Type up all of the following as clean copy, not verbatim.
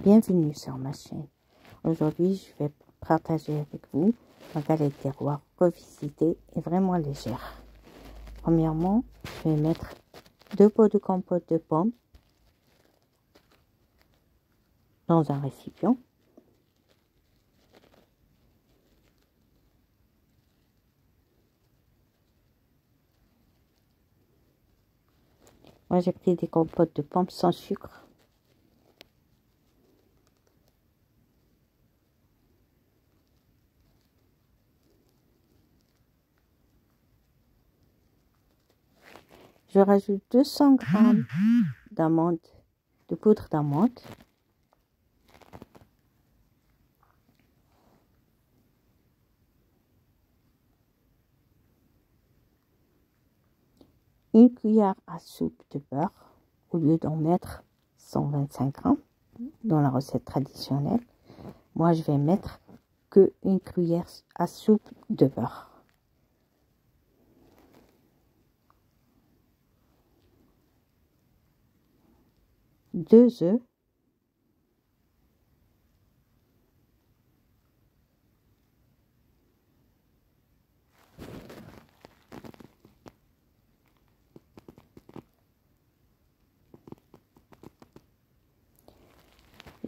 Bienvenue sur ma chaîne. Aujourd'hui, je vais partager avec vous ma galette des rois revisitée et vraiment légère. Premièrement, je vais mettre 2 pots de compote de pommes dans un récipient. Moi, j'ai pris des compotes de pommes sans sucre. Je rajoute 200 g d'amandes, de poudre d'amande. Une cuillère à soupe de beurre, au lieu d'en mettre 125 g dans la recette traditionnelle. Moi, je vais mettre que une cuillère à soupe de beurre. Deux œufs.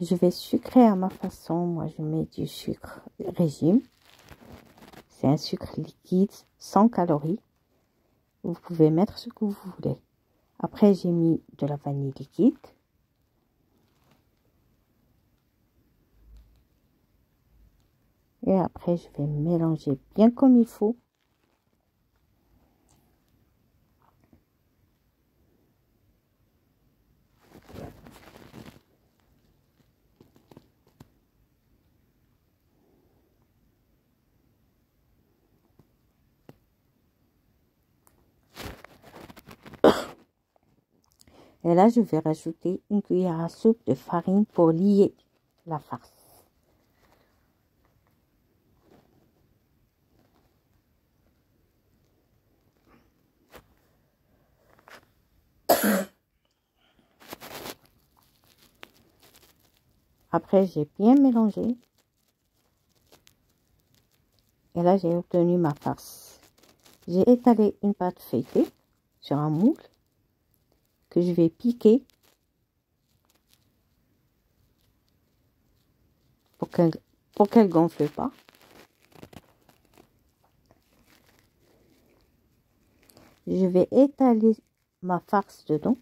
Je vais sucrer à ma façon. Moi, je mets du sucre régime. C'est un sucre liquide, sans calories. Vous pouvez mettre ce que vous voulez. Après, j'ai mis de la vanille liquide. Et après, je vais mélanger bien comme il faut. Et là, je vais rajouter une cuillère à soupe de farine pour lier la farce. Après, j'ai bien mélangé. Et là, j'ai obtenu ma farce. J'ai étalé une pâte feuilletée sur un moule que je vais piquer pour qu'elle gonfle pas. Je vais étaler ma farce dedans.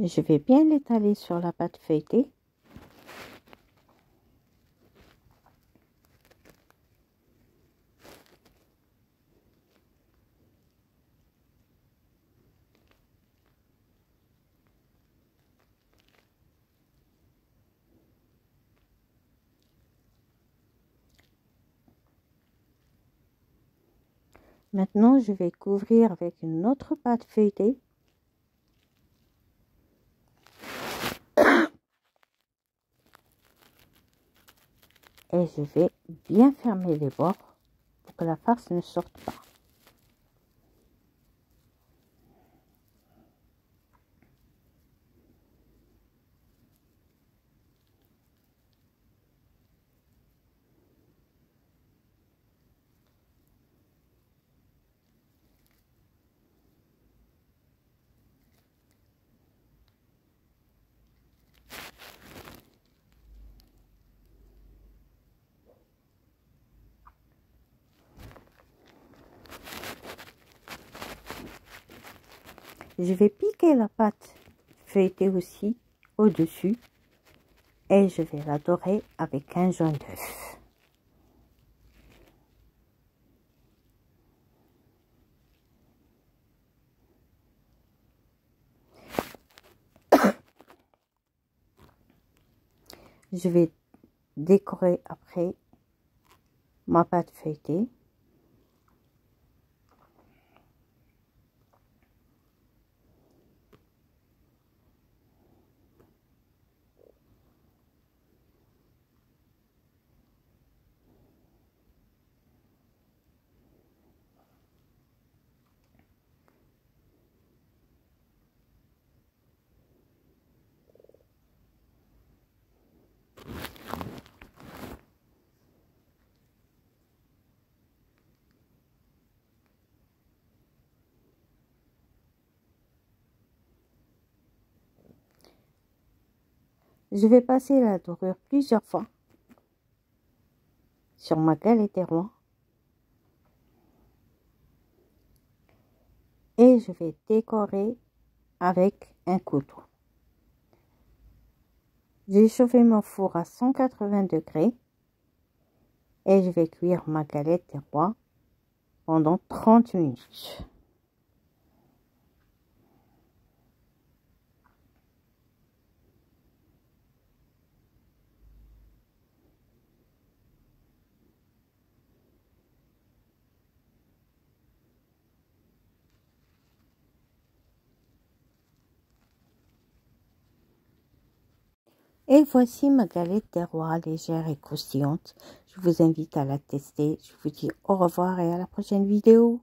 Je vais bien l'étaler sur la pâte feuilletée. Maintenant, je vais couvrir avec une autre pâte feuilletée. Et je vais bien fermer les bords pour que la farce ne sorte pas. Je vais piquer la pâte feuilletée aussi au-dessus et je vais la dorer avec un jaune d'œuf. Je vais décorer après ma pâte feuilletée. Je vais passer la dorure plusieurs fois sur ma galette des rois. Et je vais décorer avec un couteau. J'ai chauffé mon four à 180 degrés et je vais cuire ma galette des rois pendant 30 minutes. Et voici ma galette des rois légère et croustillante. Je vous invite à la tester. Je vous dis au revoir et à la prochaine vidéo.